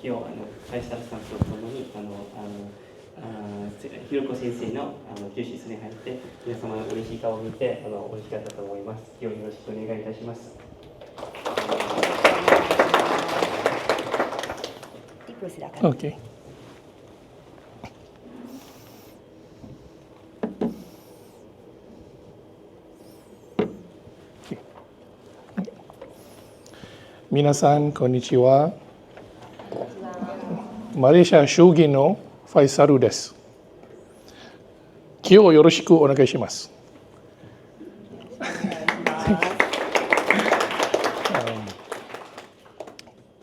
今日林田さんとともにひろこ先生の救出に入って皆様の嬉しい顔を見て嬉しかったと思います。今日よろしくお願いいたします。Okay. Minasan, konnichiwa. Malaysia Shogi no Faisaru desu. Kyo yoroshiku onegai shimasu.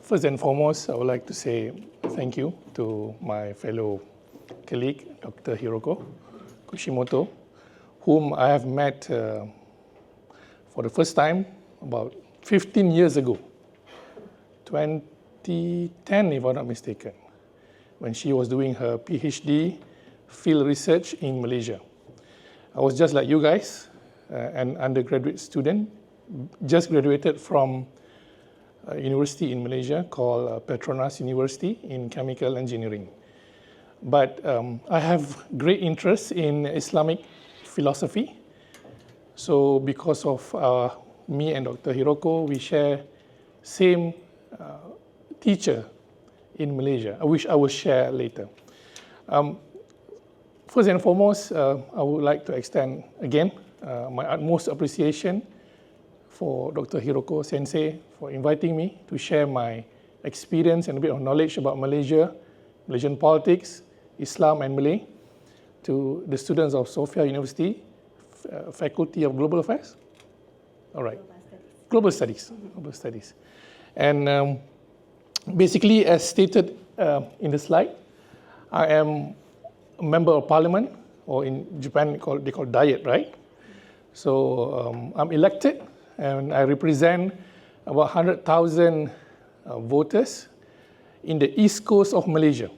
First and foremost, I would like to say thank you to my fellow colleague, Dr. Hiroko Kushimoto, whom I have met for the first time about 15 years ago, 2010 if I'm not mistaken, when she was doing her PhD field research in Malaysia. I was just like you guys, an undergraduate student, just graduated from a university in Malaysia called Petronas University in chemical engineering. But I have great interest in Islamic philosophy. So because of me and Dr. Hiroko, we share same teacher in Malaysia, which I will share later. First and foremost, I would like to extend again my utmost appreciation for Dr. Hiroko Sensei for inviting me to share my experience and a bit of knowledge about Malaysia, Malaysian politics, Islam and Malay to the students of Sophia University, Faculty of Global Affairs. All right, Global Studies. Global Studies. And basically, as stated in the slide, I am a member of parliament, or in Japan they call Diet, right? So I'm elected and I represent about 100,000 voters in the east coast of Malaysia,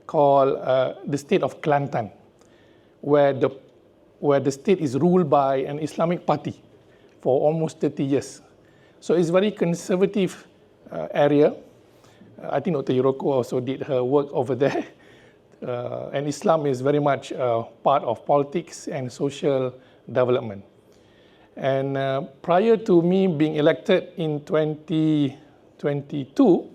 called the state of Kelantan, where the state is ruled by an Islamic party for almost 30 years. So it's a very conservative area. I think Dr. Hiroko also did her work over there. And Islam is very much part of politics and social development. And prior to me being elected in 2022,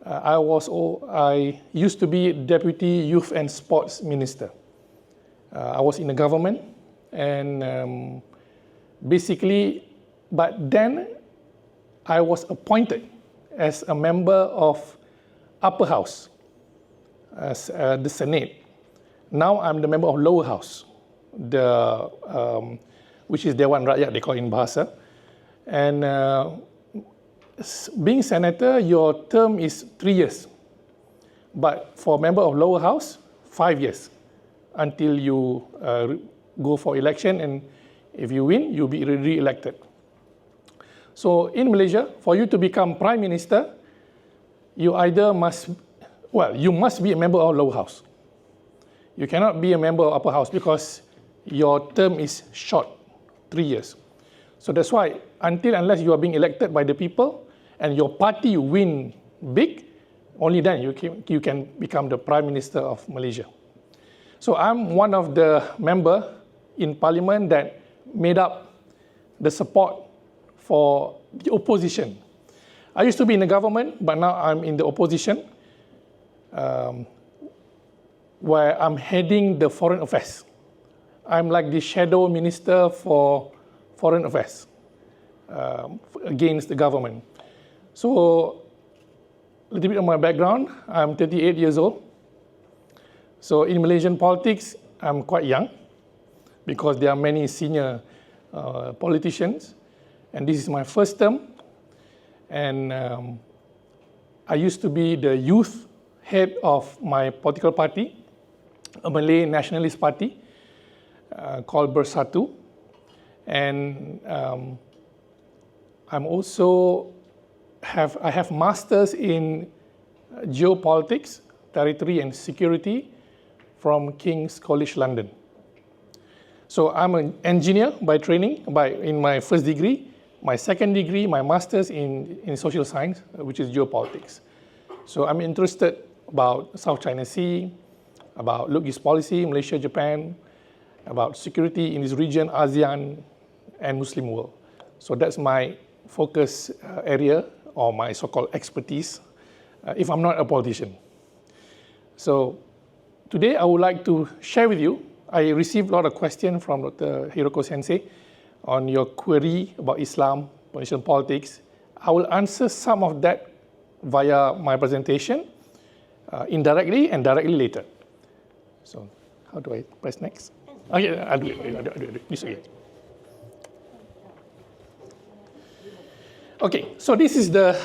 I used to be Deputy Youth and Sports Minister. I was in the government, and basically, but then I was appointed as a member of Upper House, as the Senate. Now I'm the member of Lower House, which is Dewan Rakyat, they call it in Bahasa. And being senator, your term is 3 years. But for member of Lower House, 5 years until you go for election, and if you win, you'll be re-elected. So in Malaysia, for you to become Prime Minister, you must be a member of Lower House. You cannot be a member of Upper House because your term is short, 3 years. So that's why unless you are being elected by the people and your party win big, only then you can become the Prime Minister of Malaysia. So I'm one of the members in Parliament that made up the support for the opposition. I used to be in the government, but now I'm in the opposition, where I'm heading the foreign affairs. I'm like the shadow minister for foreign affairs against the government. So a little bit of my background, I'm 38 years old. So in Malaysian politics, I'm quite young because there are many senior politicians. And this is my first term. And I used to be the youth head of my political party, a Malay nationalist party called Bersatu. And I have masters in geopolitics, territory and security from King's College London. So I'm an engineer by training, in my first degree. My second degree, my master's in social science, which is geopolitics. So I'm interested about South China Sea, about look East policy, Malaysia, Japan, about security in this region, ASEAN, and Muslim world. So that's my focus area, or my so-called expertise, if I'm not a politician. So today I would like to share with you, I received a lot of questions from Dr. Hiroko Sensei on your query about Islam, Malaysian politics. I will answer some of that via my presentation, indirectly and directly later. So how do I press next? Oh yeah, I'll do it. This again. Okay, so this is the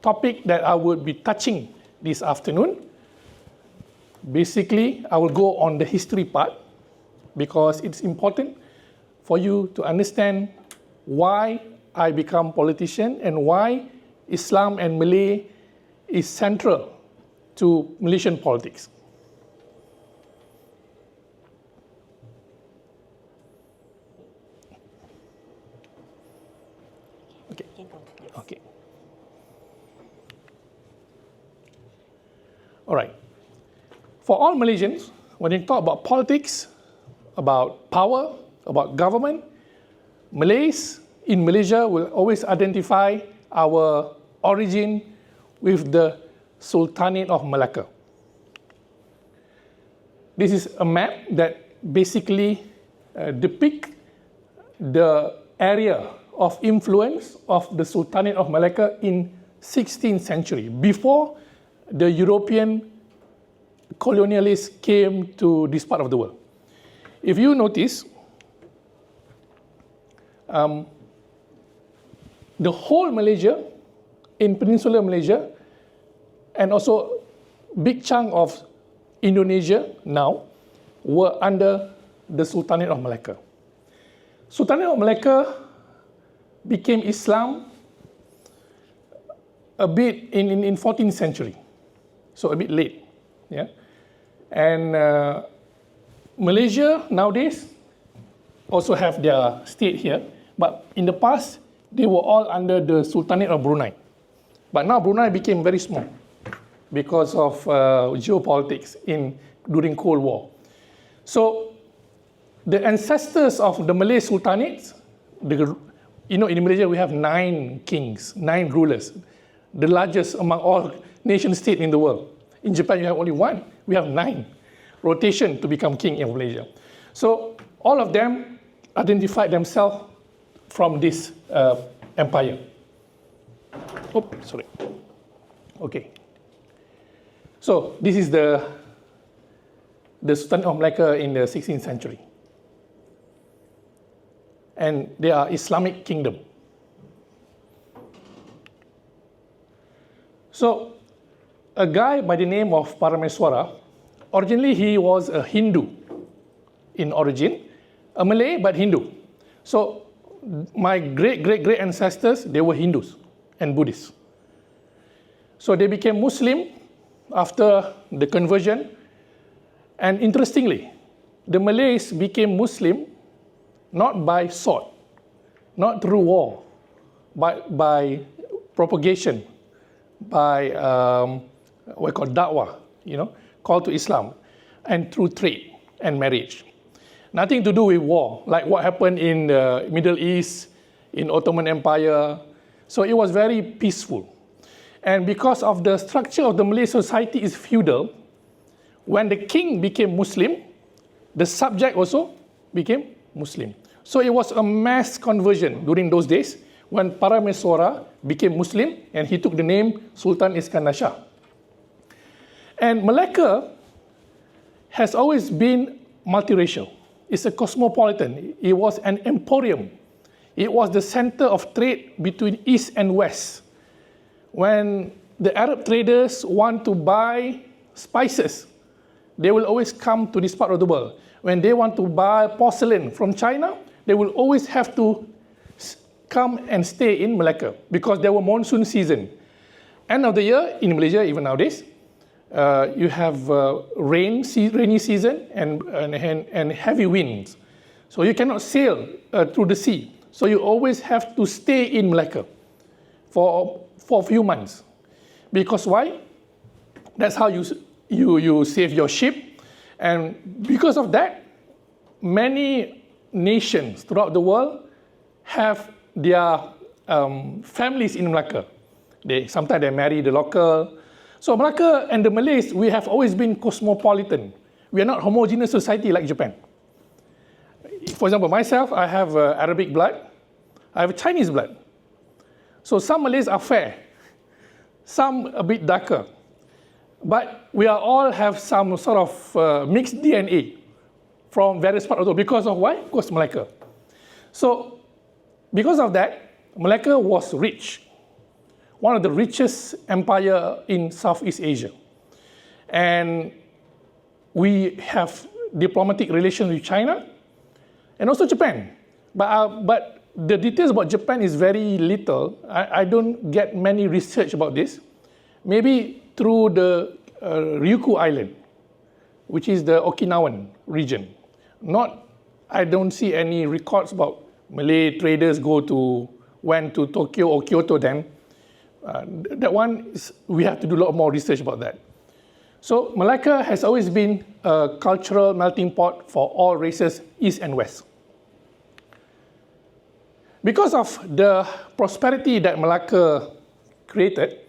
topic that I would be touching this afternoon. Basically, I will go on the history part because it's important for you to understand why I become politician and why Islam and Malay is central to Malaysian politics. Okay. All right. For all Malaysians, when you talk about politics, about power, about government, Malays in Malaysia will always identify our origin with the Sultanate of Malacca. This is a map that basically depicts the area of influence of the Sultanate of Malacca in 16th century, before the European colonialists came to this part of the world. If you notice, the whole Malaysia, in Peninsular Malaysia, and also big chunk of Indonesia now, were under the Sultanate of Malacca. Sultanate of Malacca became Islam a bit in 14th century, so a bit late, yeah. And Malaysia nowadays also have their state here, but in the past they were all under the Sultanate of Brunei. But now Brunei became very small because of geopolitics during Cold War. So the ancestors of the Malay Sultanates, in Malaysia we have 9 kings, 9 rulers, the largest among all nation states in the world. In Japan you have only 1, we have 9. Rotation to become king in Malaysia. So all of them identified themselves from this empire. Oh, sorry. Okay. So this is the Sultanate of Malacca in the 16th century. And they are Islamic kingdom. So a guy by the name of Parameswara, originally he was a Hindu in origin, a Malay but Hindu. So my great ancestors, they were Hindus and Buddhists. So they became Muslim after the conversion. And interestingly, the Malays became Muslim not by sword, not through war, but by propagation, by what we call da'wah, call to Islam, and through trade and marriage. Nothing to do with war, like what happened in the Middle East, in Ottoman Empire. So it was very peaceful. And because of the structure of the Malay society is feudal, when the king became Muslim, the subject also became Muslim. So it was a mass conversion during those days when Parameswara became Muslim and he took the name Sultan Iskandar Shah. And Malacca has always been multiracial. It's a cosmopolitan. It was an emporium. It was the center of trade between East and West. When the Arab traders want to buy spices, they will always come to this part of the world. When they want to buy porcelain from China, they will always have to come and stay in Malacca because there were monsoon season. End of the year in Malaysia, even nowadays, you have rainy season and heavy winds. So you cannot sail through the sea. So you always have to stay in Malacca for a few months. Because why? That's how you save your ship. And because of that, many nations throughout the world have their families in Malacca. Sometimes they marry the local. So Malacca and the Malays, we have always been cosmopolitan. We are not homogeneous society like Japan. For example, myself, I have Arabic blood. I have Chinese blood. So some Malays are fair, some a bit darker. But we all have some sort of mixed DNA from various parts of the world. Because of why? Because Malacca. So because of that, Malacca was rich. One of the richest empire in Southeast Asia. And we have diplomatic relations with China and also Japan. But the details about Japan is very little. I don't get many research about this. Maybe through the Ryukyu Island, which is the Okinawan region. I don't see any records about Malay traders went to Tokyo or Kyoto then. That one, we have to do a lot more research about that. So Malacca has always been a cultural melting pot for all races, East and West. Because of the prosperity that Malacca created,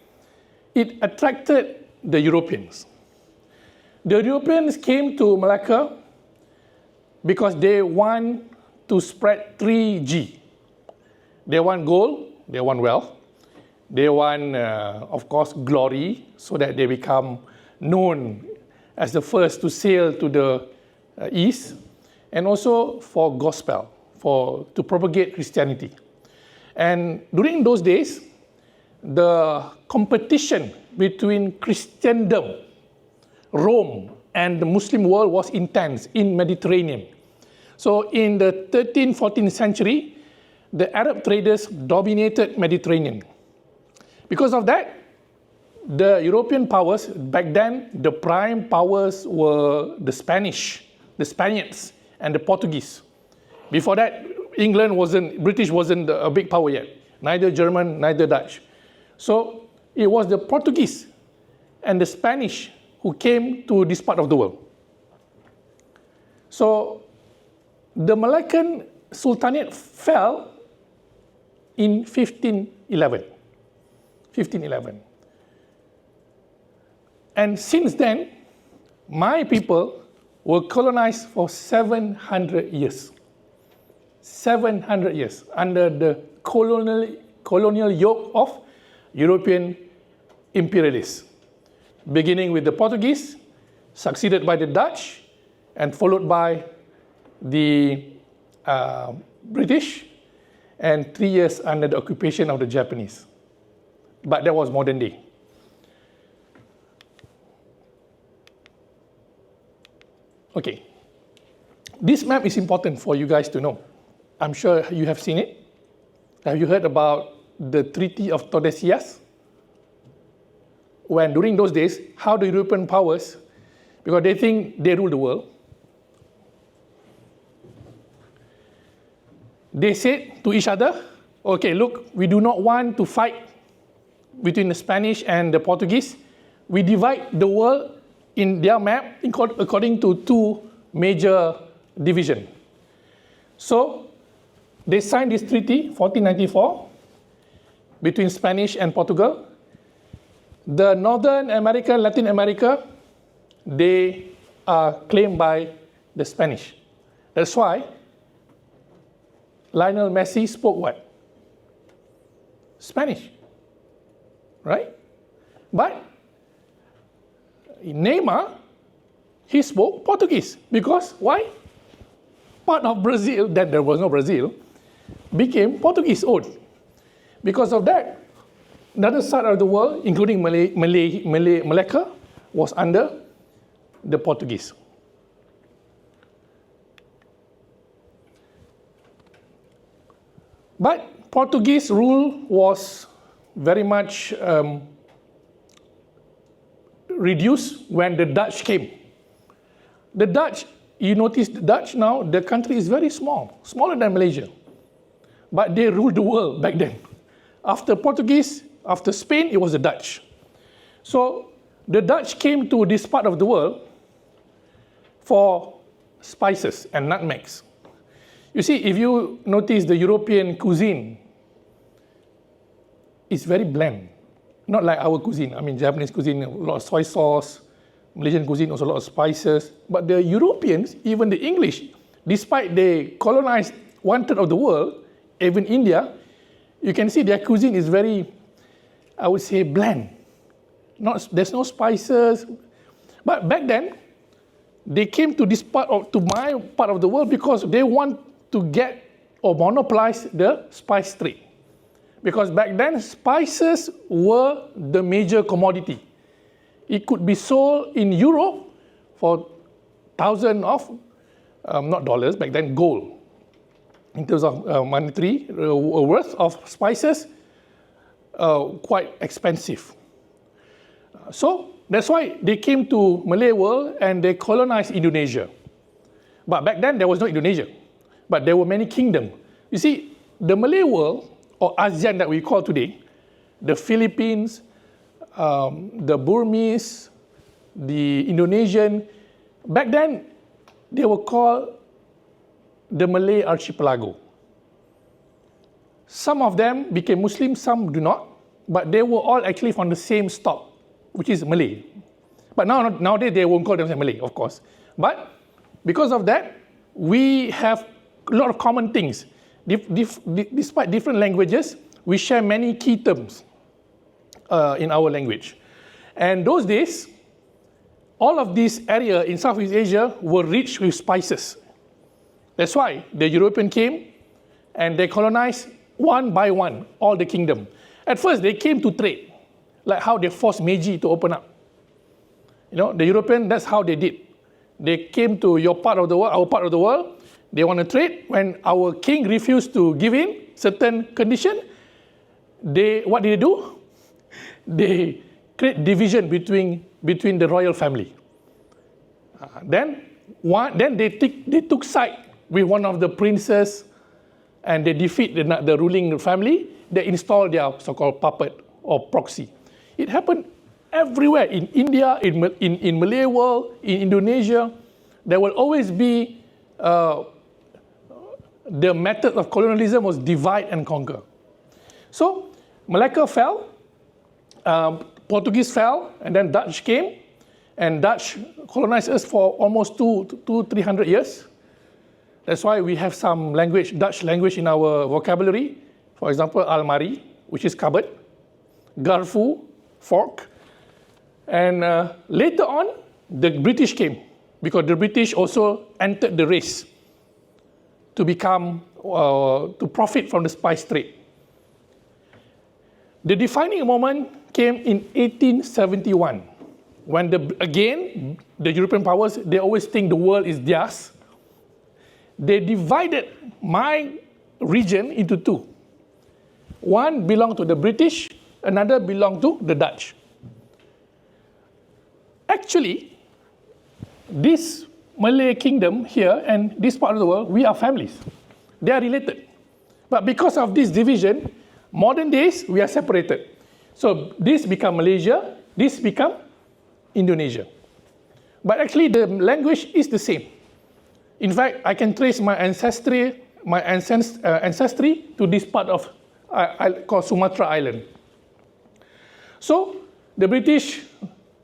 it attracted the Europeans. The Europeans came to Malacca because they want to spread 3G. They want gold, they want wealth, they want, of course, glory, so that they become known as the first to sail to the east, and also for gospel, to propagate Christianity. And during those days, the competition between Christendom, Rome, and the Muslim world was intense in Mediterranean. So in the 13th, 14th century, the Arab traders dominated Mediterranean. Because of that, the European powers, back then, the prime powers were the Spaniards, and the Portuguese. Before that, British wasn't a big power yet. Neither German, neither Dutch. So it was the Portuguese and the Spanish who came to this part of the world. So the Malaccan Sultanate fell in 1511. And since then, my people were colonized for 700 years. 700 years under the colonial yoke of European imperialists. Beginning with the Portuguese, succeeded by the Dutch, and followed by the British, and 3 years under the occupation of the Japanese. But that was modern day. Okay, this map is important for you guys to know. I'm sure you have seen it. Have you heard about the Treaty of Tordesillas? When during those days, how the European powers, because they think they rule the world, they said to each other, okay, look, we do not want to fight between the Spanish and the Portuguese. We divide the world in their map according to two major divisions. So they signed this treaty, 1494, between Spanish and Portugal. The Northern America, Latin America, they are claimed by the Spanish. That's why Lionel Messi spoke what? Spanish, right? But Neymar, he spoke Portuguese. Because why? Part of Brazil, then there was no Brazil, became Portuguese owned. Because of that, the other side of the world, including Malacca, was under the Portuguese. But Portuguese rule was very much reduced when the Dutch came. The Dutch, you notice the Dutch now, the country is very small, smaller than Malaysia. But they ruled the world back then. After Portuguese, after Spain, it was the Dutch. So the Dutch came to this part of the world for spices and nutmegs. You see, if you notice the European cuisine, it's very bland. Not like our cuisine. I mean, Japanese cuisine, a lot of soy sauce. Malaysian cuisine, also a lot of spices. But the Europeans, even the English, despite they colonized 1/3 of the world, even India, you can see their cuisine is very, I would say, bland. There's no spices. But back then, they came to this to my part of the world because they want to get or monopolize the spice trade. Because back then, spices were the major commodity. It could be sold in Europe for thousands of, not dollars, back then gold. In terms of monetary worth of spices, quite expensive. So that's why they came to Malay World and they colonized Indonesia. But back then there was no Indonesia, but there were many kingdoms. You see, the Malay World, or ASEAN that we call today, the Philippines, the Burmese, the Indonesian, back then they were called the Malay Archipelago. Some of them became Muslim, some do not, but they were all actually from the same stock, which is Malay. But nowadays they won't call themselves Malay, of course. But because of that, we have a lot of common things. Despite different languages, we share many key terms in our language. And those days, all of this area in Southeast Asia were rich with spices. That's why the European came and they colonized one by one all the kingdom. At first, they came to trade, like how they forced Meiji to open up. You know, the European, that's how they did. They came to your part of the world, our part of the world. They want to trade. When our king refused to give in certain condition, what did they do? They create division between the royal family. Then they took side with one of the princes, and they defeat the ruling family. They install their so-called puppet or proxy. It happened everywhere, in India, in Malay World, in Indonesia. There will always be, the method of colonialism was divide and conquer. So Malacca fell, Portuguese fell, and then Dutch came, and Dutch colonized us for almost 300 years. That's why we have some Dutch language in our vocabulary. For example, almari, which is cupboard, garfu, fork. And later on, the British came, because the British also entered the race to to profit from the spice trade. The defining moment came in 1871, when the European powers, they always think the world is theirs. They divided my region into two. One belonged to the British, another belonged to the Dutch. Actually, this Malay kingdom here and this part of the world, we are families. They are related. But because of this division, modern days, we are separated. So this become Malaysia, this become Indonesia. But actually, the language is the same. In fact, I can trace my ancestry to this part of called Sumatra Island. So the British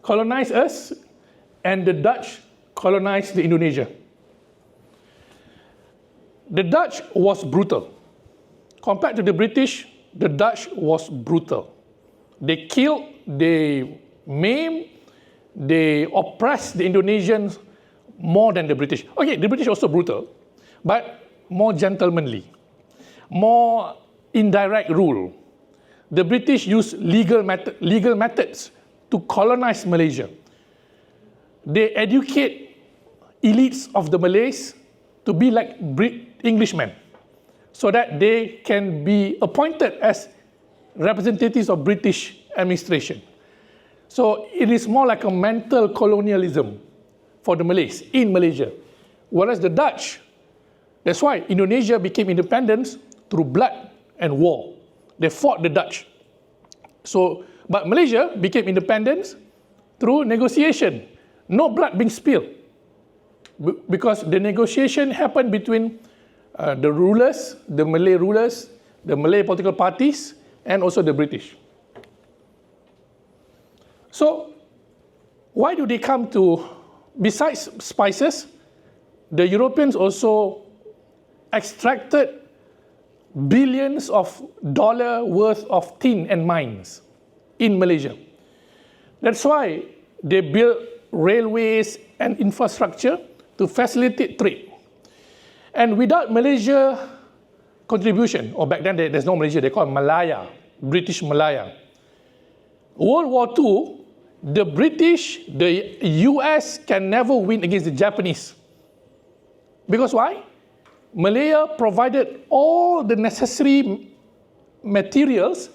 colonized us, and the Dutch colonized the Indonesia. The Dutch was brutal. Compared to the British, the Dutch was brutal. They killed, they maimed, they oppressed the Indonesians more than the British. Okay, the British also brutal, but more gentlemanly, more indirect rule. The British used legal methods to colonize Malaysia. They educate elites of the Malays to be like Englishmen, so that they can be appointed as representatives of British administration. So it is more like a mental colonialism for the Malays in Malaysia. Whereas the Dutch, that's why Indonesia became independent through blood and war. They fought the Dutch. So, but Malaysia became independent through negotiation. No blood being spilled. Because the negotiation happened between the rulers, the Malay political parties, and also the British. So, why do they come to, besides spices, the Europeans also extracted billions of dollars worth of tin and mines in Malaysia. That's why they built railways and infrastructure to facilitate trade. And without Malaysia contribution, or back then there's no Malaysia, they call it Malaya, British Malaya. World War II, the British, the US can never win against the Japanese. Because why? Malaya provided all the necessary materials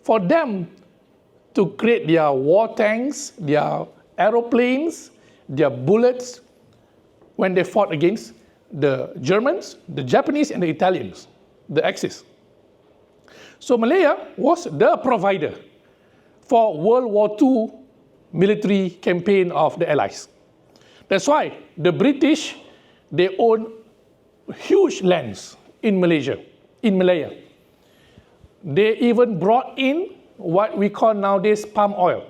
for them to create their war tanks, their aeroplanes, their bullets when they fought against the Germans, the Japanese, and the Italians, the Axis. So Malaya was the provider for World War II military campaign of the Allies. That's why the British, they own huge lands in Malaya. They even brought in what we call nowadays palm oil.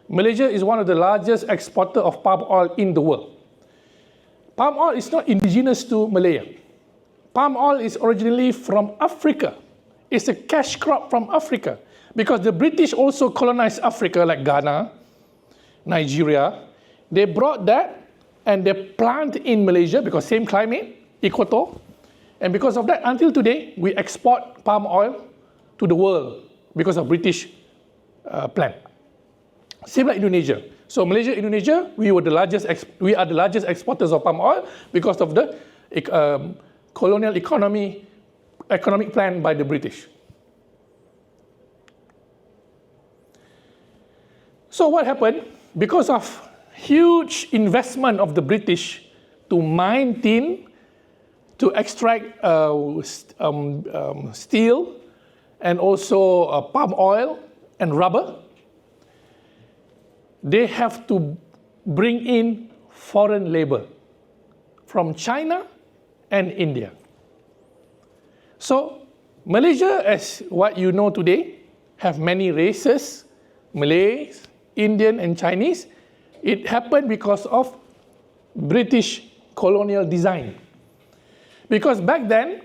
Malaysia is one of the largest exporters of palm oil in the world. Palm oil is not indigenous to Malaya. Palm oil is originally from Africa. It's a cash crop from Africa because the British also colonized Africa like Ghana, Nigeria. They brought that and they plant in Malaysia because same climate, equator. And because of that, until today, we export palm oil to the world because of British plant. Same like Indonesia. So Malaysia, Indonesia, we are the largest exporters of palm oil because of the colonial economic plan by the British. So what happened? Because of huge investment of the British to mine tin, to extract steel, and also palm oil and rubber, they have to bring in foreign labor from China and India. So Malaysia, as what you know today, have many races, Malays, Indian, and Chinese. It happened because of British colonial design. Because back then,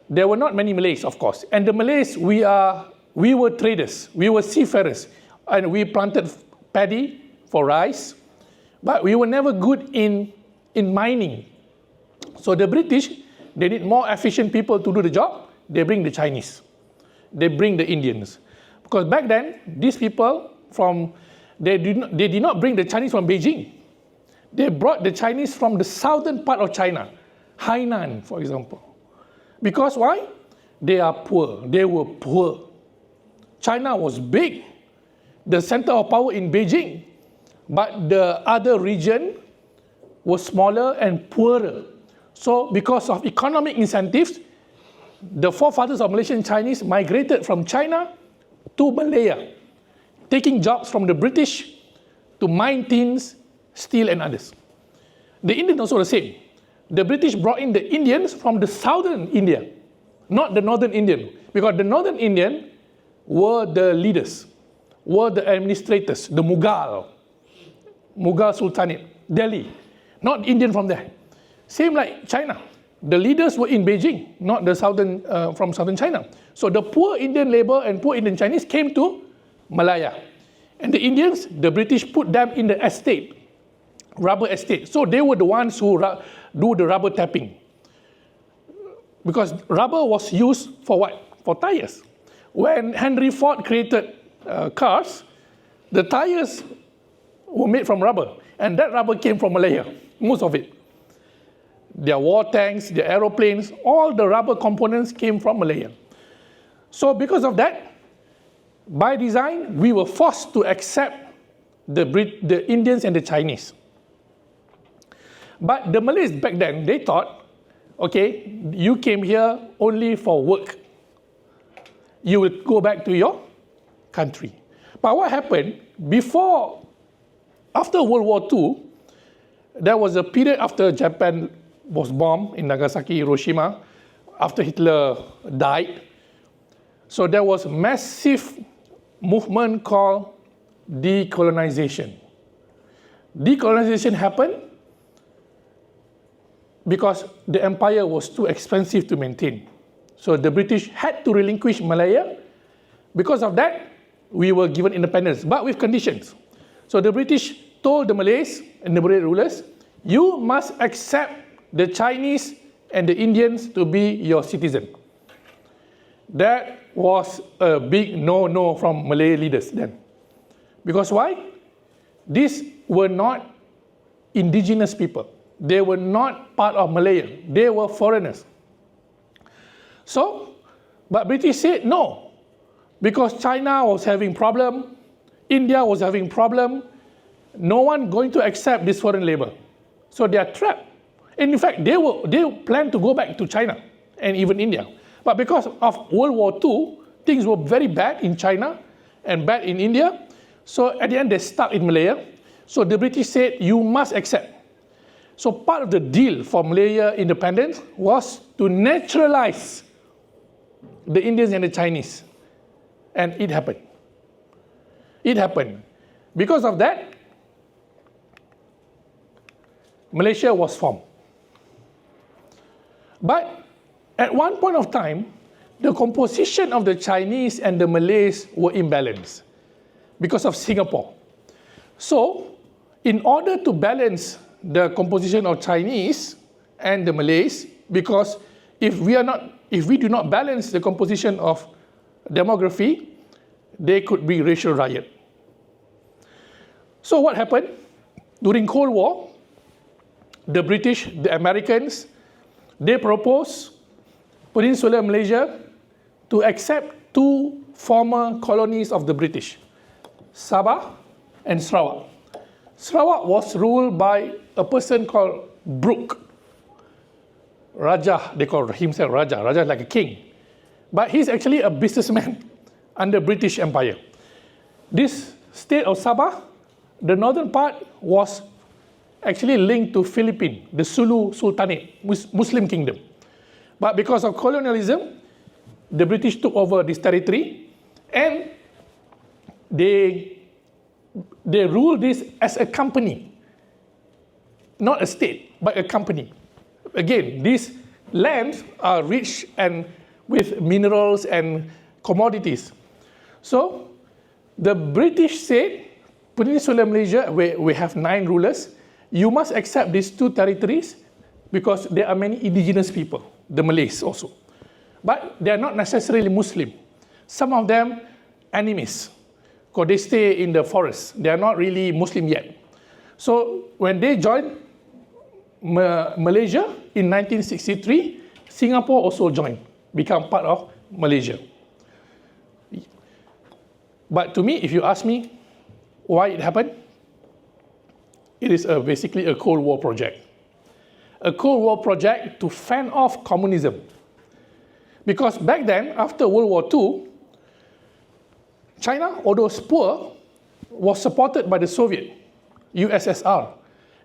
there were not many Malays, of course. And the Malays, we were traders, we were seafarers, and we planted paddy for rice, but we were never good in mining. So the British, they need more efficient people to do the job. They bring the Chinese. They bring the Indians. Because back then, these people they did not bring the Chinese from Beijing. They brought the Chinese from the southern part of China, Hainan, for example. Because why? They are poor. They were poor. China was big, the center of power in Beijing, but the other region was smaller and poorer. So because of economic incentives, the forefathers of Malaysian Chinese migrated from China to Malaya, taking jobs from the British to mine tins, steel, and others. The Indians also the same. The British brought in the Indians from the southern India, not the northern Indian, because the northern Indian were the leaders, were the administrators, the Mughal Sultanate, Delhi, not Indian from there. Same like China. The leaders were in Beijing, not the from southern China. So the poor Indian labor and poor Indian Chinese came to Malaya. And the Indians, the British put them in the estate, rubber estate. So they were the ones who do the rubber tapping. Because rubber was used for what? For tires. When Henry Ford created cars, the tires were made from rubber. And that rubber came from Malaya, most of it. Their war tanks, their aeroplanes, all the rubber components came from Malaya. So because of that, by design, we were forced to accept the Indians and the Chinese. But the Malays back then, they thought, okay, you came here only for work. You will go back to your country. But what happened, before after World War II, there was a period after Japan was bombed in Nagasaki, Hiroshima, after Hitler died. So there was massive movement called decolonization. Decolonization happened because the empire was too expensive to maintain. So the British had to relinquish Malaya. Because of that, we were given independence, but with conditions. So the British told the Malays and the Malay rulers, you must accept the Chinese and the Indians to be your citizen. That was a big no-no from Malay leaders then. Because why? These were not indigenous people. They were not part of Malaya. They were foreigners. So, but British said no. Because China was having problem, India was having problem, no one going to accept this foreign labor. So they are trapped. And in fact, they planned to go back to China and even India. But because of World War II, things were very bad in China and bad in India. So at the end, they stuck in Malaya. So the British said, you must accept. So part of the deal for Malaya independence was to naturalize the Indians and the Chinese. And it happened. It happened. Because of that, Malaysia was formed. But at one point of time, the composition of the Chinese and the Malays were imbalanced because of Singapore. So, in order to balance the composition of Chinese and the Malays, because if we do not balance the composition of demography, there could be racial riot. So what happened? During Cold War, the British, the Americans, they proposed Peninsular Malaysia to accept two former colonies of the British, Sabah and Sarawak. Sarawak was ruled by a person called Brooke. Raja, they call himself Raja. Raja is like a king. But he's actually a businessman under British Empire. This state of Sabah, the northern part was actually linked to Philippines, the Sulu Sultanate, Muslim kingdom. But because of colonialism, the British took over this territory and they ruled this as a company, not a state, but a company. Again, these lands are rich and with minerals and commodities. So the British said, Peninsular Malaysia, where we have 9 rulers, you must accept these 2 territories because there are many indigenous people, the Malays also. But they are not necessarily Muslim. Some of them animists, because they stay in the forest. They are not really Muslim yet. So when they joined Malaysia in 1963, Singapore also joined, become part of Malaysia. But to me, if you ask me why it happened, it is basically a Cold War project. A Cold War project to fend off communism. Because back then, after World War II, China, although poor, was supported by the Soviet, USSR.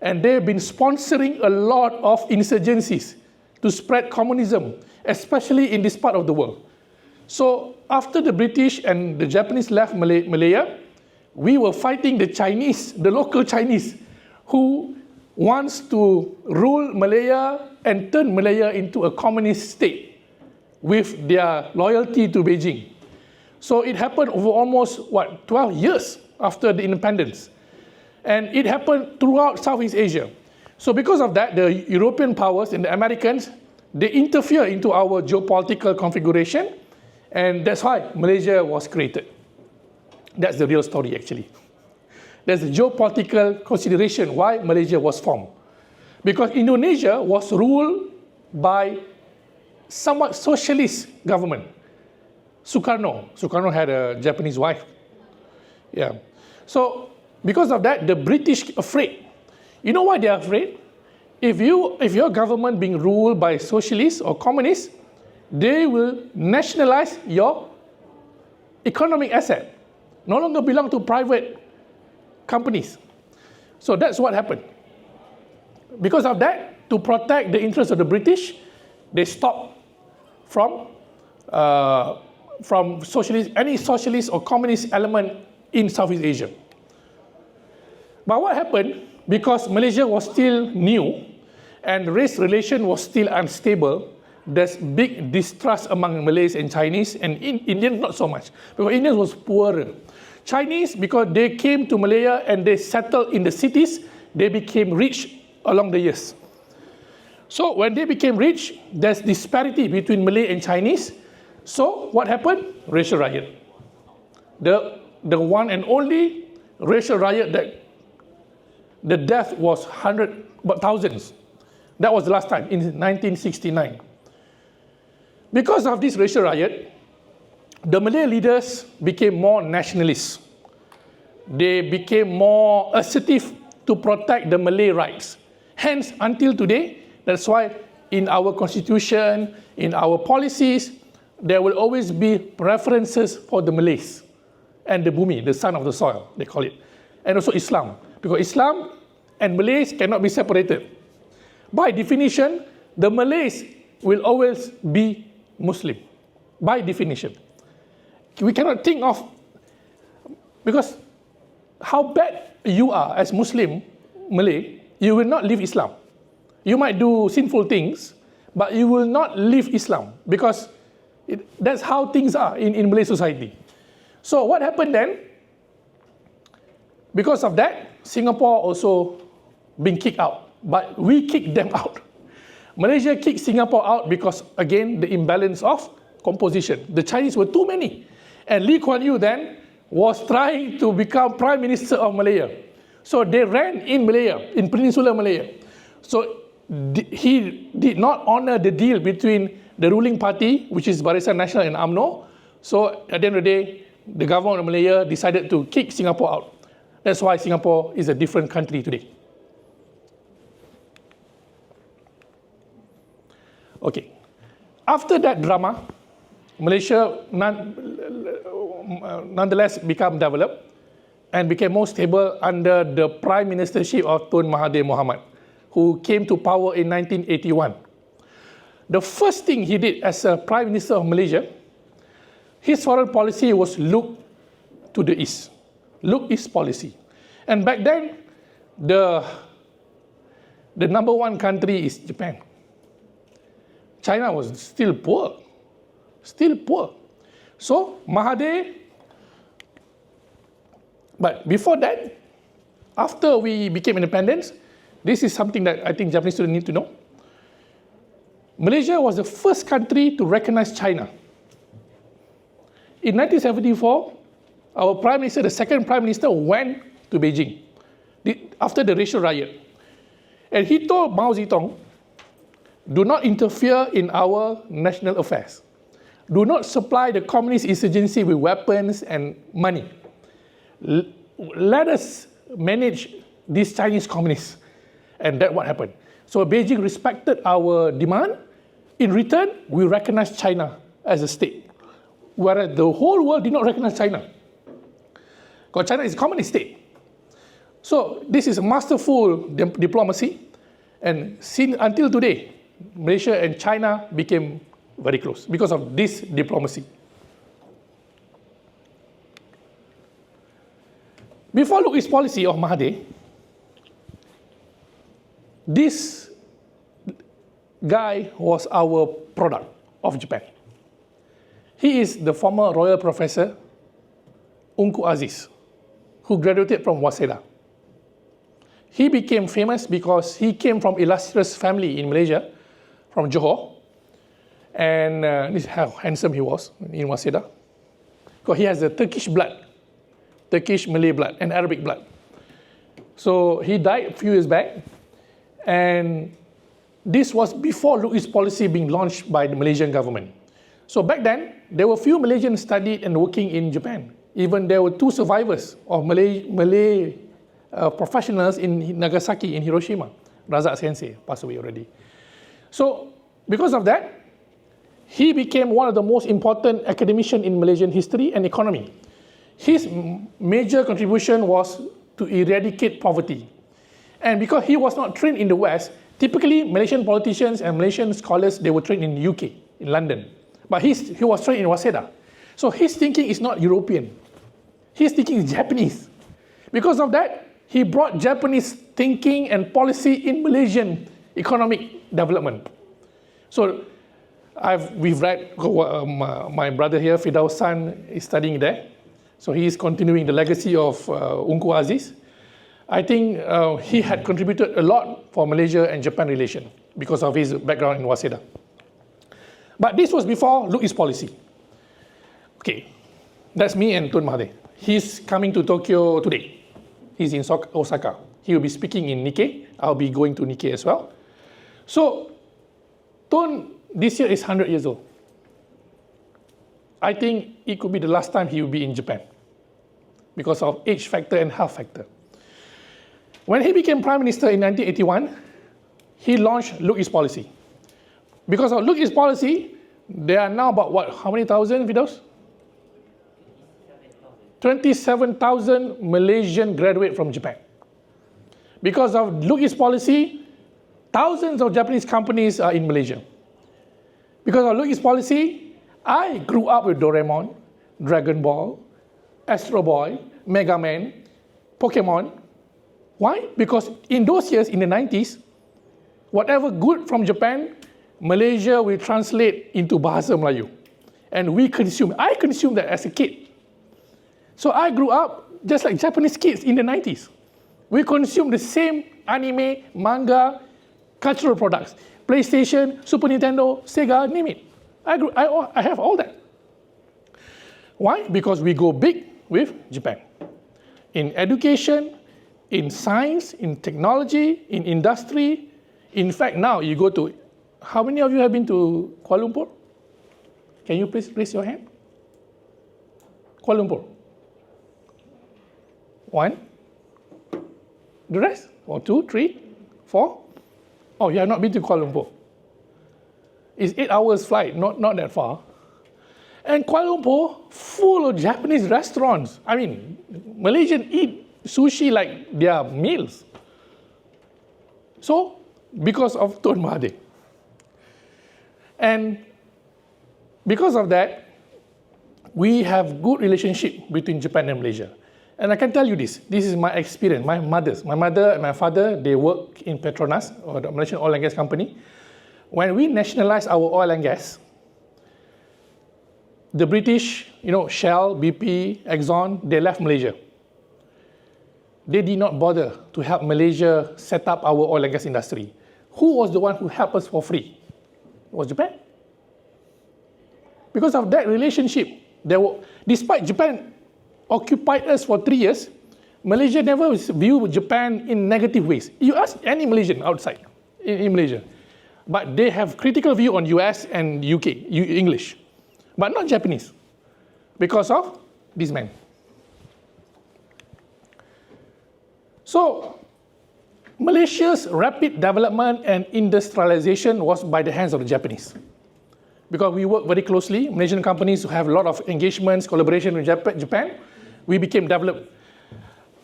And they've been sponsoring a lot of insurgencies to spread communism, especially in this part of the world. So after the British and the Japanese left Malaya, we were fighting the Chinese, the local Chinese, who wants to rule Malaya and turn Malaya into a communist state with their loyalty to Beijing. So it happened over almost, 12 years after the independence. And it happened throughout Southeast Asia. So because of that, the European powers and the Americans, they interfere into our geopolitical configuration, and that's why Malaysia was created. That's the real story, actually. There's a geopolitical consideration why Malaysia was formed. Because Indonesia was ruled by somewhat socialist government. Sukarno had a Japanese wife. Yeah. So because of that, the British afraid. You know why they are afraid? If your government being ruled by socialists or communists, they will nationalize your economic asset. No longer belong to private companies. So that's what happened. Because of that, to protect the interests of the British, they stopped from any socialist or communist element in Southeast Asia. But what happened, because Malaysia was still new and race relation was still unstable, there's big distrust among Malays and Chinese, and Indians not so much, because Indians was poorer. Chinese, because they came to Malaya and they settled in the cities, they became rich along the years. So when they became rich, there's disparity between Malay and Chinese. So what happened? Racial riot. The one and only racial riot that the death was thousands. That was the last time, in 1969. Because of this racial riot, the Malay leaders became more nationalist. They became more assertive to protect the Malay rights. Hence, until today, that's why in our constitution, in our policies, there will always be references for the Malays and the Bumi, the son of the soil, they call it. And also Islam, because Islam and Malays cannot be separated. By definition, the Malays will always be Muslim, by definition. We cannot think of, because how bad you are as Muslim, Malay, you will not leave Islam. You might do sinful things, but you will not leave Islam, because that's how things are in Malay society. So what happened then? Because of that, Singapore also been kicked out, but we kicked them out. Malaysia kicked Singapore out because, again, the imbalance of composition. The Chinese were too many. And Lee Kuan Yew then was trying to become Prime Minister of Malaya. So they ran in Malaya, in Peninsular Malaya. So he did not honor the deal between the ruling party, which is Barisan Nasional and UMNO. So at the end of the day, the government of Malaya decided to kick Singapore out. That's why Singapore is a different country today. Okay. After that drama, Malaysia nonetheless became developed and became more stable under the prime ministership of Tun Mahathir Mohamad, who came to power in 1981. The first thing he did as a prime minister of Malaysia, his foreign policy was look to the east, look east policy. And back then, the number one country is Japan. China was still poor. So Mahathir, but before that, after we became independent, this is something that I think Japanese students need to know. Malaysia was the first country to recognize China. In 1974, our prime minister, the second prime minister, went to Beijing after the racial riot. And he told Mao Zedong, do not interfere in our national affairs. Do not supply the communist insurgency with weapons and money. Let us manage these Chinese communists. And that's what happened. So Beijing respected our demand. In return, we recognized China as a state, whereas the whole world did not recognize China, because China is a communist state. So this is a masterful diplomacy, and until today, Malaysia and China became very close because of this diplomacy. Before look East policy of Mahathir, this guy was our product of Japan. He is the former royal professor, Unku Aziz, who graduated from Waseda. He became famous because he came from illustrious family in Malaysia, from Johor. And this is how handsome he was in Waseda. Because he has the Turkish blood, Turkish Malay blood, and Arabic blood. So he died a few years back. And this was before Look East policy being launched by the Malaysian government. So back then, there were few Malaysians studied and working in Japan. Even there were 2 survivors of Malay professionals in Nagasaki, in Hiroshima. Razak Sensei passed away already. So because of that, he became one of the most important academicians in Malaysian history and economy. His major contribution was to eradicate poverty. And because he was not trained in the West, typically Malaysian politicians and Malaysian scholars, they were trained in the UK, in London. But he was trained in Waseda. So his thinking is not European. His thinking is Japanese. Because of that, he brought Japanese thinking and policy in Malaysian economic development. So we've read, my brother here, Fidaus' son, is studying there. So he is continuing the legacy of Unku Aziz. I think he had contributed a lot for Malaysia and Japan relation because of his background in Waseda. But this was before Look East policy. Okay, that's me and Tun Mahathir. He's coming to Tokyo today. He's in Osaka. He will be speaking in Nikkei. I'll be going to Nikkei as well. So, Tun this year is 100 years old. I think it could be the last time he will be in Japan because of age factor and health factor. When he became Prime Minister in 1981, he launched Look East policy. Because of Look East policy, there are now about what, how many thousand, Fidaus? 27,000 Malaysian graduate from Japan. Because of Look East policy, thousands of Japanese companies are in Malaysia. Because of Look East policy, I grew up with Doraemon, Dragon Ball, Astro Boy, Mega Man, Pokemon. Why? Because in those years, in the 90s, whatever good from Japan, Malaysia will translate into Bahasa Melayu. And I consumed that as a kid. So I grew up just like Japanese kids in the 90s. We consume the same anime, manga, cultural products. PlayStation, Super Nintendo, Sega, name it. I have all that. Why? Because we go big with Japan. In education, in science, in technology, in industry. In fact, now you go to, how many of you have been to Kuala Lumpur? Can you please raise your hand? Kuala Lumpur. One. The rest? 1, 2, 3, 4. Oh, you have not been to Kuala Lumpur. It's 8 hours flight, not that far. And Kuala Lumpur, full of Japanese restaurants. I mean, Malaysians eat sushi like their meals. So, because of Tun Mahathir. And because of that, we have good relationship between Japan and Malaysia. And I can tell you this is my experience. My mother and my father, they work in Petronas, or the Malaysian oil and gas company. When we nationalized our oil and gas, the British, Shell, BP, Exxon, they left Malaysia. They did not bother to help Malaysia set up our oil and gas industry. Who was the one who helped us for free? It was Japan. Because of that relationship, despite Japan occupied us for 3 years, Malaysia never viewed Japan in negative ways. You ask any Malaysian outside in Malaysia, but they have critical view on US and UK, English, but not Japanese, because of this man. So, Malaysia's rapid development and industrialization was by the hands of the Japanese. Because we work very closely, Malaysian companies have a lot of engagements, collaboration with Japan, we became developed.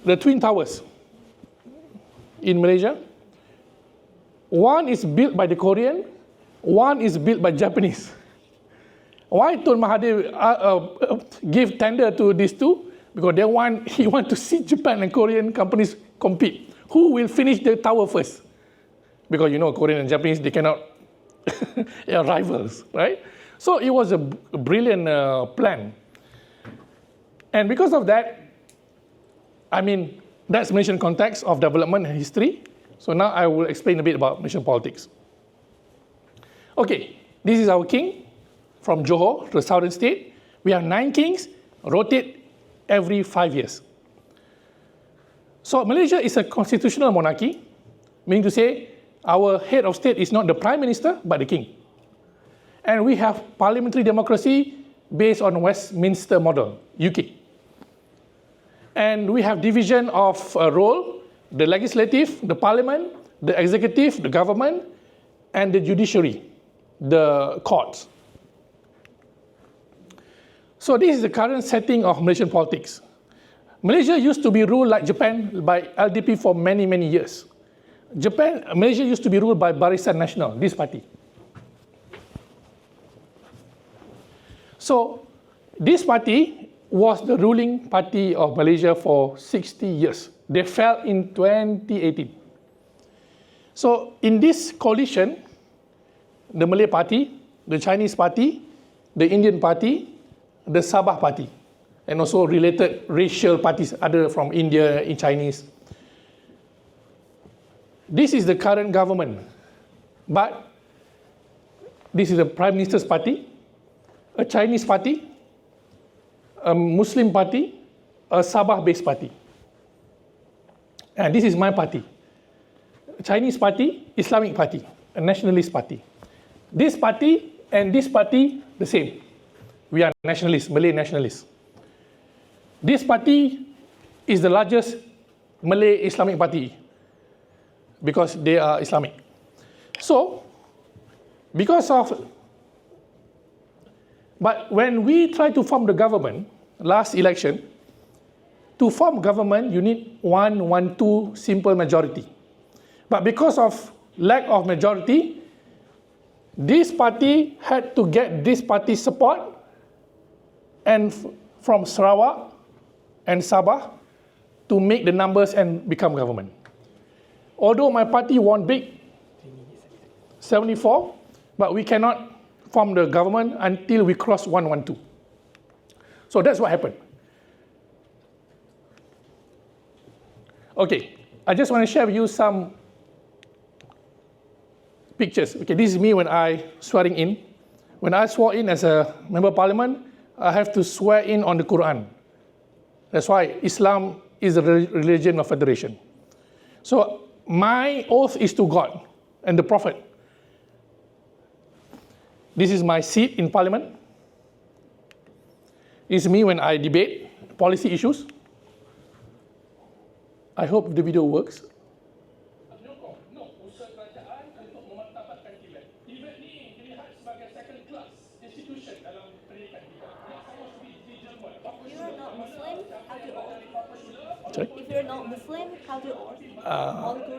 The Twin Towers in Malaysia, one is built by the Korean, one is built by Japanese. Why Tun Mahathir gave tender to these two? Because he want to see Japan and Korean companies compete. Who will finish the tower first? Because Korean and Japanese, they cannot, they are rivals, right? So it was a brilliant plan. And because of that, that's Malaysian context of development and history. So now I will explain a bit about Malaysian politics. Okay, this is our king from Johor, the southern state. We have 9 kings, rotate every 5 years. So Malaysia is a constitutional monarchy, meaning to say our head of state is not the prime minister, but the king. And we have parliamentary democracy based on Westminster model, UK. And we have division of role, the legislative, the parliament, the executive, the government, and the judiciary, the courts. So this is the current setting of Malaysian politics. Malaysia used to be ruled like Japan by LDP for many, many years. Malaysia used to be ruled by Barisan Nasional, this party. So this party was the ruling party of Malaysia for 60 years. They fell in 2018. So in this coalition, the Malay party, the Chinese party, the Indian party, the Sabah party, and also related racial parties, other from India, in Chinese. This is the current government, but this is the Prime Minister's party, a Chinese party, a Muslim party, a Sabah-based party. And this is my party, a Chinese party, Islamic party, a nationalist party. This party and this party, the same. We are nationalists, Malay nationalists. This party is the largest Malay-Islamic party because they are Islamic. So, but when we try to form the government, last election, to form government, you need 1-1-2 simple majority. But because of lack of majority, this party had to get this party's support, and from Sarawak and Sabah to make the numbers and become government. Although my party won big, 74, but we cannot form the government until we cross 1-1-2. So that's what happened. Okay, I just want to share with you some pictures. Okay, this is me when I swearing in. When I swore in as a member of parliament, I have to swear in on the Quran. That's why Islam is the religion of federation. So my oath is to God and the Prophet. This is my seat in parliament. This is me when I debate policy issues. I hope the video works. Sorry? If you're not Muslim, how do you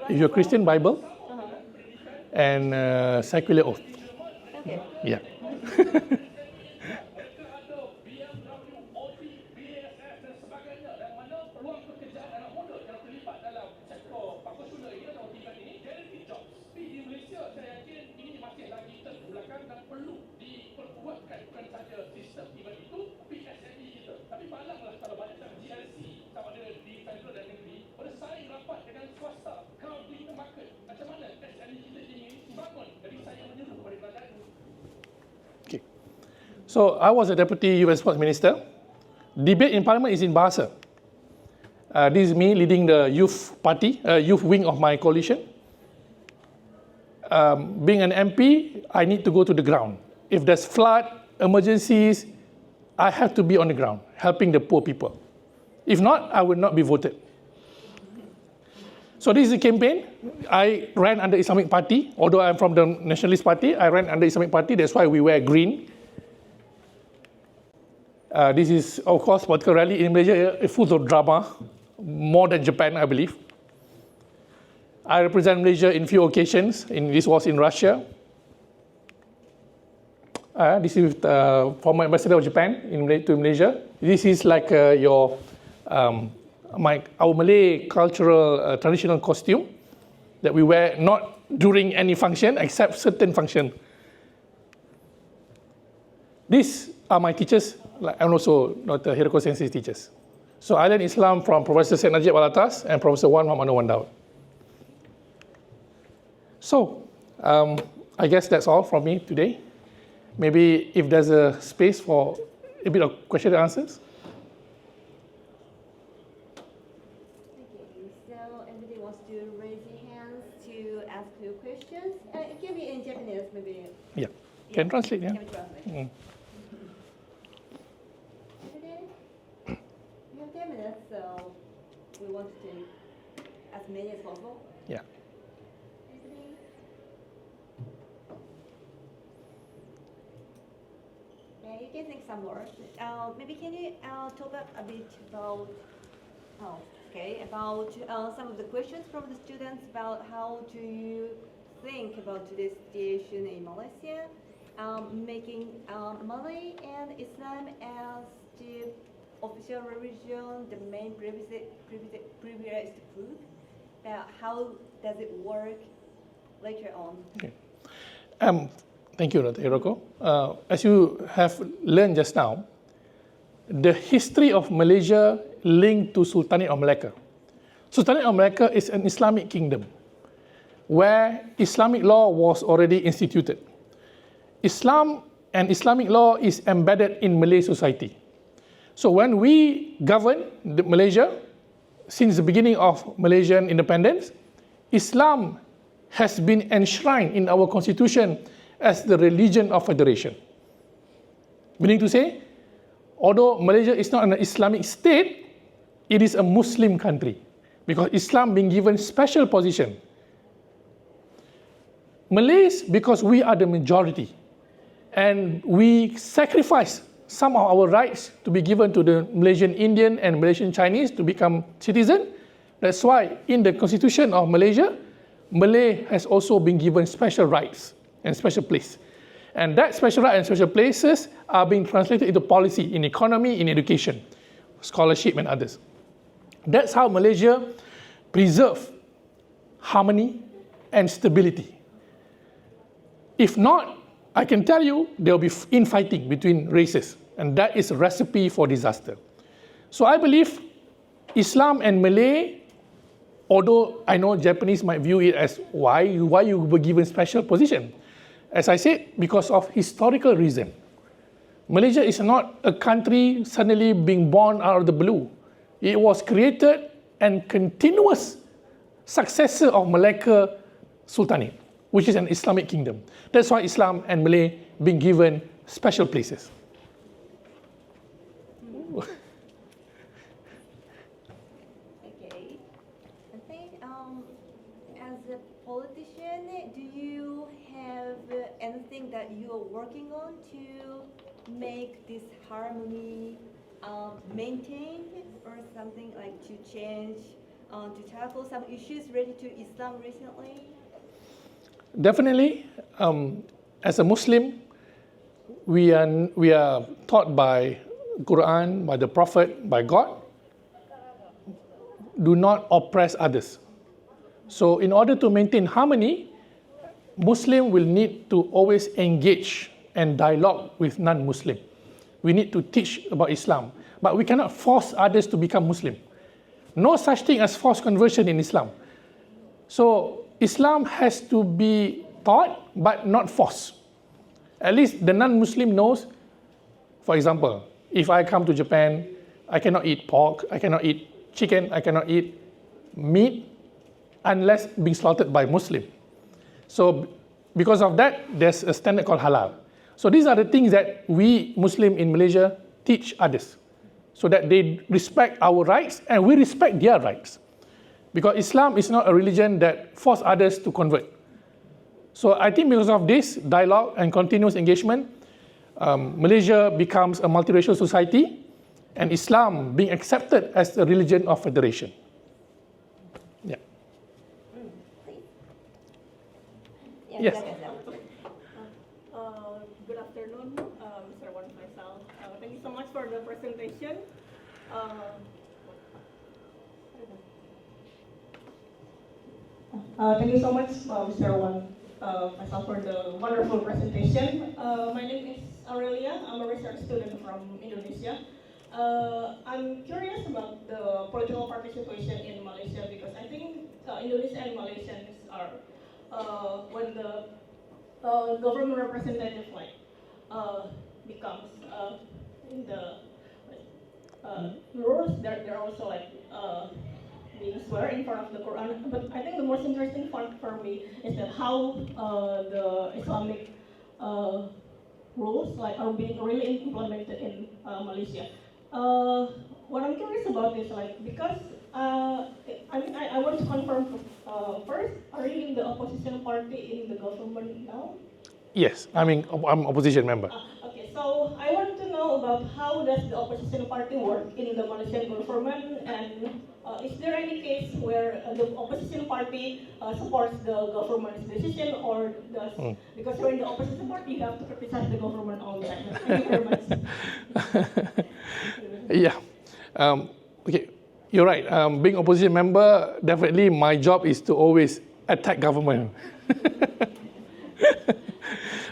If you're Christian, Bible, and secular oath. Okay. Yeah. Okay. So I was a deputy US sports minister. Debate in parliament is in Bahasa. This is me leading the youth party, youth wing of my coalition. Being an MP, I need to go to the ground. If there's flood, emergencies, I have to be on the ground, helping the poor people. If not, I will not be voted. So this is a campaign. I ran under Islamic Party. Although I'm from the Nationalist Party, I ran under Islamic Party. That's why we wear green. This is, of course, political rally in Malaysia, full of drama, more than Japan, I believe. I represent Malaysia in few occasions. This was in Russia. This is former ambassador of Japan to Malaysia. This is like our Malay cultural traditional costume that we wear not during any function except certain function. These are my teachers, and also Dr. Hiroko Sensei's teachers. So I learned Islam from Professor Syed Najib Alatas and Professor Wan Muhammad Wandau. So I guess that's all from me today. Maybe if there's a space for a bit of question and answers. Okay, so anybody wants to raise their hands to ask you questions? It can be in Japanese, maybe. Yeah, can translate, yeah. Can translate. Mm. We have 10 minutes, so we want to take as many as possible. Yeah. Yeah, you can think some more. Maybe can you talk a bit about Okay, about some of the questions from the students about how do you think about today's situation in Malaysia, making Malay and Islam as the official religion, the main privileged group. How does it work later on? Okay. Thank you, Dr. Hiroko. As you have learned just now, the history of Malaysia linked to Sultanate of Malacca. Sultanate of Malacca is an Islamic kingdom where Islamic law was already instituted. Islam and Islamic law is embedded in Malay society. So when we govern Malaysia, since the beginning of Malaysian independence, Islam has been enshrined in our constitution as the religion of federation. Meaning to say, although Malaysia is not an Islamic state, it is a Muslim country because Islam being given special position. Malays, because we are the majority and we sacrifice some of our rights to be given to the Malaysian Indian and Malaysian Chinese to become citizen. That's why in the constitution of Malaysia, Malay has also been given special rights and special place. And that special rights and special places are being translated into policy, in economy, in education, scholarship and others. That's how Malaysia preserve harmony and stability. If not, I can tell you there will be infighting between races, and that is a recipe for disaster. So I believe Islam and Malay, although I know Japanese might view it as why you were given special position. As I said, because of historical reason. Malaysia is not a country suddenly being born out of the blue. It was created and continuous successor of Malacca Sultanate, which is an Islamic kingdom. That's why Islam and Malay being given special places. Okay. I think as a politician, do you have anything that you are working on to make this harmony maintained, or something like to change, to tackle some issues related to Islam recently? Definitely, as a Muslim, we are taught by Quran, by the Prophet, by God, do not oppress others. So in order to maintain harmony, Muslim will need to always engage and dialogue with non-Muslim. We need to teach about Islam, but we cannot force others to become Muslim. No such thing as forced conversion in Islam. So Islam has to be taught, but not forced. At least the non-Muslim knows, for example, if I come to Japan, I cannot eat pork, I cannot eat chicken, I cannot eat meat, unless being slaughtered by Muslim. So because of that, there's a standard called halal. So these are the things that we Muslim in Malaysia teach others, so that they respect our rights and we respect their rights. Because Islam is not a religion that forces others to convert. So I think because of this dialogue and continuous engagement, Malaysia becomes a multiracial society and Islam being accepted as a religion of federation. Yeah. Yes. Good afternoon, Mr. Wan Faisal. Thank you so much for the presentation. Thank you so much, Mr. Wan Faisal, for the wonderful presentation. My name is Aurelia. I'm a research student from Indonesia. I'm curious about the political participation in Malaysia because I think Indonesia and Malaysians are, when the government representative becomes in the rules, they're also being swear in front of the Quran. But I think the most interesting part for me is that how the Islamic rules are being really implemented in Malaysia. What I'm curious about is because I want to confirm first, are you in the opposition party in the government now? Yes, I'm opposition member. Okay, so I want to know about how does the opposition party work in the Malaysian government, and Is there any case where the opposition party supports the government's decision, or does, because you're in the opposition party, you have to criticize the government all the time? Thank you very much. Yeah. Okay, you're right. Being opposition member, definitely my job is to always attack government.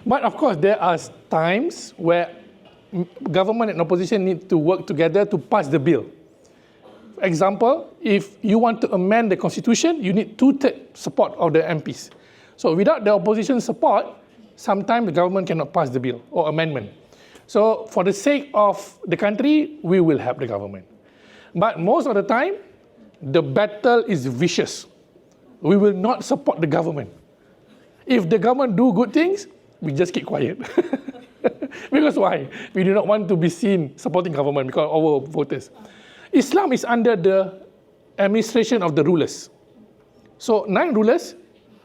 But of course, there are times where government and opposition need to work together to pass the bill. For example, if you want to amend the constitution, you need 2/3 support of the MPs. So without the opposition support, sometimes the government cannot pass the bill or amendment. So for the sake of the country, we will help the government. But most of the time, the battle is vicious. We will not support the government. If the government do good things, we just keep quiet. Because why? We do not want to be seen supporting government because of our voters. Islam is under the administration of the rulers. So 9 rulers,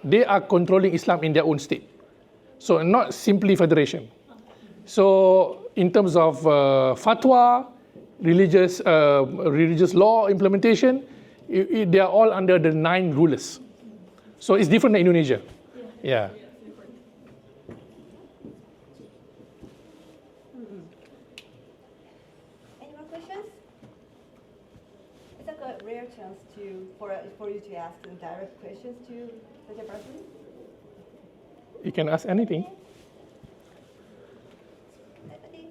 they are controlling Islam in their own state. So not simply federation. So in terms of fatwa, religious law implementation, they are all under the 9 rulers. So it's different than Indonesia. Yeah. Any more questions? It's like a rare chance for you to ask some direct questions to such a person. You can ask anything. Okay.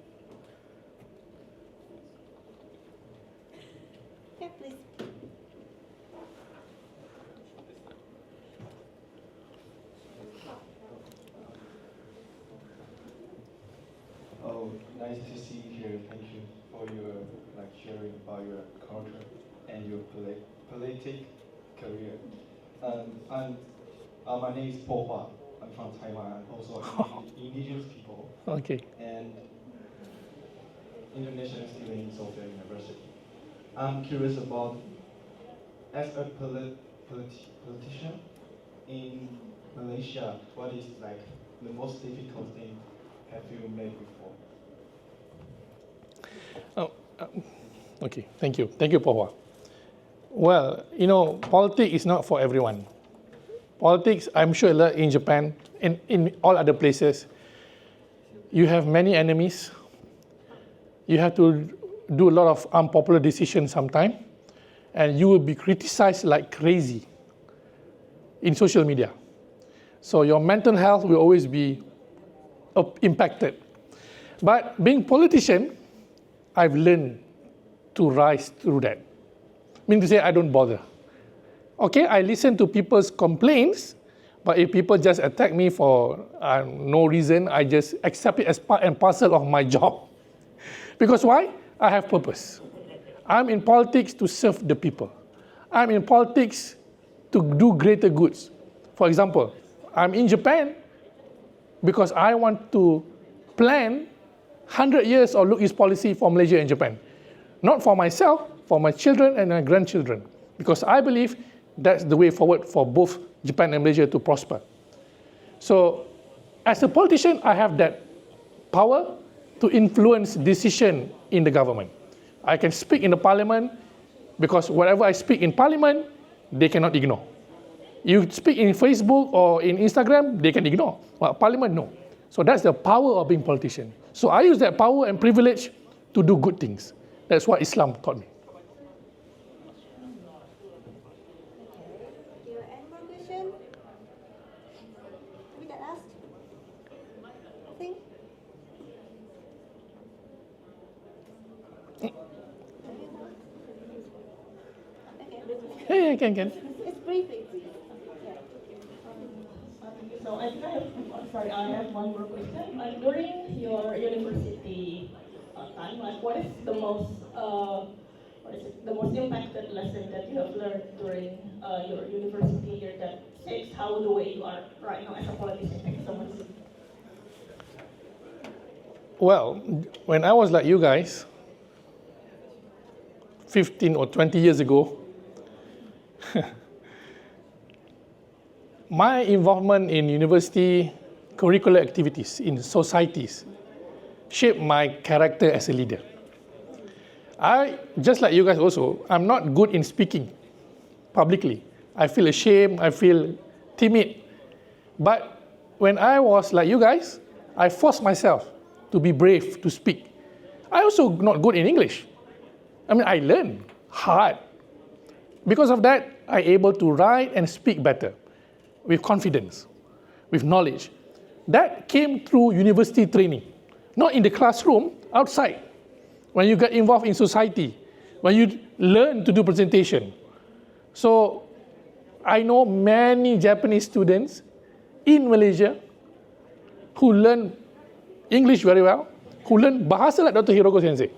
Yeah, please. Oh, nice to see you here. Thank you for your sharing about your culture and your politic career. My name is Po Hua. I'm from Taiwan. I'm also indigenous people Okay. and international student in Sophia University. I'm curious about, as a politician in Malaysia, what is the most difficult thing have you made before? Okay, thank you. Thank you, Pohwa. Well, politics is not for everyone. Politics, I'm sure in Japan and in all other places, you have many enemies. You have to do a lot of unpopular decisions sometimes, and you will be criticized like crazy in social media. So your mental health will always be impacted. But being politician, I've learned to rise through that. Meaning to say, I don't bother. Okay, I listen to people's complaints, but if people just attack me for no reason, I just accept it as part and parcel of my job. Because why? I have purpose. I'm in politics to serve the people. I'm in politics to do greater goods. For example, I'm in Japan because I want to plan 100 years of Look East policy for Malaysia and Japan. Not for myself, for my children and my grandchildren. Because I believe that's the way forward for both Japan and Malaysia to prosper. So, as a politician, I have that power to influence decision in the government. I can speak in the parliament because whatever I speak in parliament, they cannot ignore. You speak in Facebook or in Instagram, they can ignore. But parliament, no. So that's the power of being politician. So I use that power and privilege to do good things. That's what Islam taught me. Any more questions? We got asked? Nothing? Yeah, can. It's briefing. So I think I have one more question. During your university time, what is the most impacted lesson that you have learned during your university year that shapes how the way you are right now as a politician? Thank you so much. Well, when I was like you guys, 15 or 20 years ago, my involvement in university curricular activities in societies shaped my character as a leader. Just like you guys also, I'm not good in speaking publicly. I feel ashamed, I feel timid. But when I was like you guys, I forced myself to be brave, to speak. I also not good in English. I mean, I learned hard. Because of that, I'm able to write and speak better, with confidence, with knowledge. That came through university training, not in the classroom, outside. When you get involved in society, when you learn to do presentation. So I know many Japanese students in Malaysia who learn English very well, who learn bahasa like Dr. Hiroko Sensei.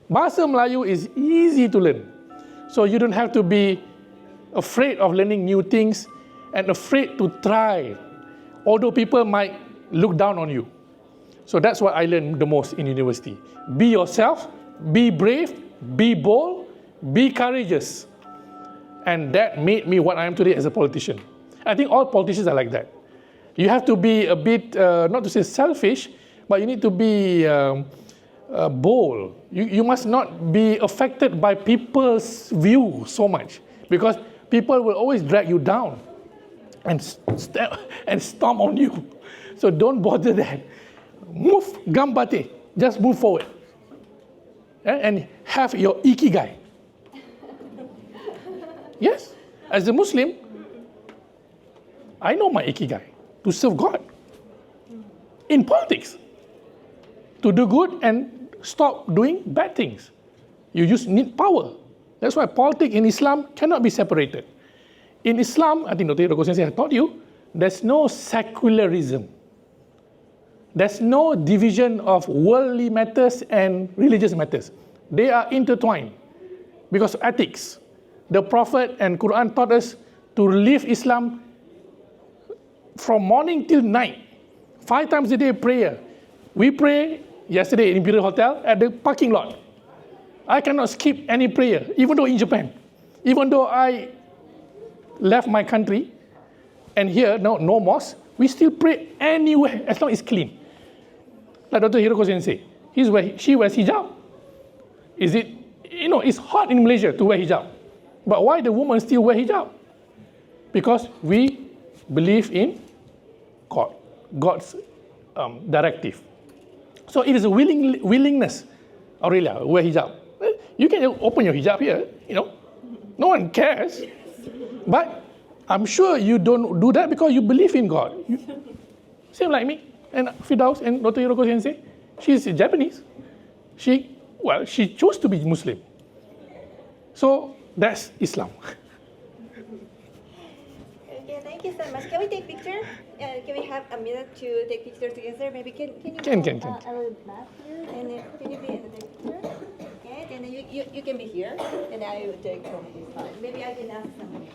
Bahasa Melayu is easy to learn. So you don't have to be afraid of learning new things and afraid to try, although people might look down on you. So that's what I learned the most in university. Be yourself, be brave, be bold, be courageous. And that made me what I am today as a politician. I think all politicians are like that. You have to be a bit, not to say selfish, but you need to be bold. You must not be affected by people's view so much, because people will always drag you down and stomp on you. So don't bother that. Move, gambate, just move forward. And have your ikigai. Yes, as a Muslim, I know my ikigai, to serve God. In politics, to do good and stop doing bad things. You just need power. That's why politics in Islam cannot be separated. In Islam, I think Dr. Hiroko Sensei has taught you, there's no secularism. There's no division of worldly matters and religious matters. They are intertwined because of ethics. The Prophet and Quran taught us to live Islam from morning till night. 5 times a day prayer. We pray yesterday in Imperial Hotel at the parking lot. I cannot skip any prayer, even though in Japan. Even though I left my country, and here, no mosque, we still pray anywhere as long as it's clean. Like Dr. Hiroko Sensei, she wears hijab. Is it, it's hot in Malaysia to wear hijab. But why the woman still wear hijab? Because we believe in God, God's directive. So it is a willingness, Aurelia, wear hijab. You can open your hijab here, no one cares. But I'm sure you don't do that because you believe in God. Same like me and Firdaus and Dr. Hiroko Sensei. She's Japanese. She chose to be Muslim. So that's Islam. Okay, thank you so much. Can we take picture? Can we have a minute to take picture together? Maybe can you Can. a little back here? And can you be in the picture? Okay, then you can be here, and I will take from this side. Maybe I can ask something.